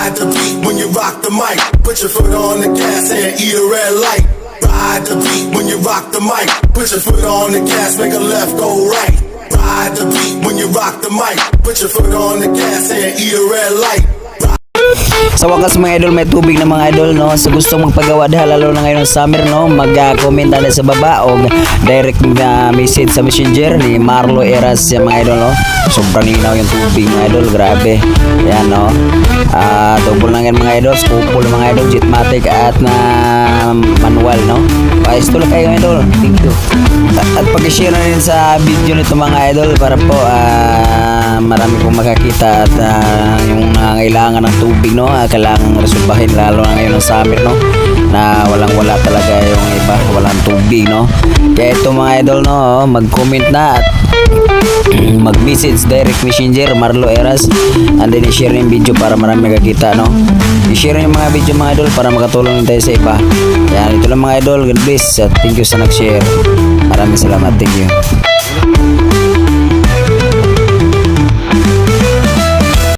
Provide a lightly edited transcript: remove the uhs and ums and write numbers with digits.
Ride the beat when you rock the mic. Put your foot on the gas and eat a red light. Ride the beat when you rock the mic. Put your foot on the gas, make a left, go right. Ride the beat when you rock the mic. Put your foot on the gas and eat a red light. Sa wakas mga idol, may tubig na mga idol, no? So gusto magpagawa dahil lalo na ngayon ng summer, no? Mag-comment na sa baba o direct na message sa messenger ni Marlo Eras yan mga idol, no? Sobrang linaw yung tubig mga idol, grabe. Yan, no? Double lang yan mga idol, skupol mga idol, Jetmatic at na manual, no? Ayos tuloy kayo idol, thank you. At pag-share na rin sa video nito mga idol para po marami pong makakita at yung nangailangan ng tubig, no? Kailangan resolbahin lalo na ngayon ng summer, no? Na walang-wala talaga yung iba, walang tubig, no? Kaya ito mga idol, no? Mag-comment na at mag-message direct messenger Marlo Eras and then i-share yung video para marami makakita, no? I-share yung mga video mga idol para makatulong tayo sa iba. Yan, ito lang mga idol, God bless at thank you sa nag-share. Maraming salamat, thank you.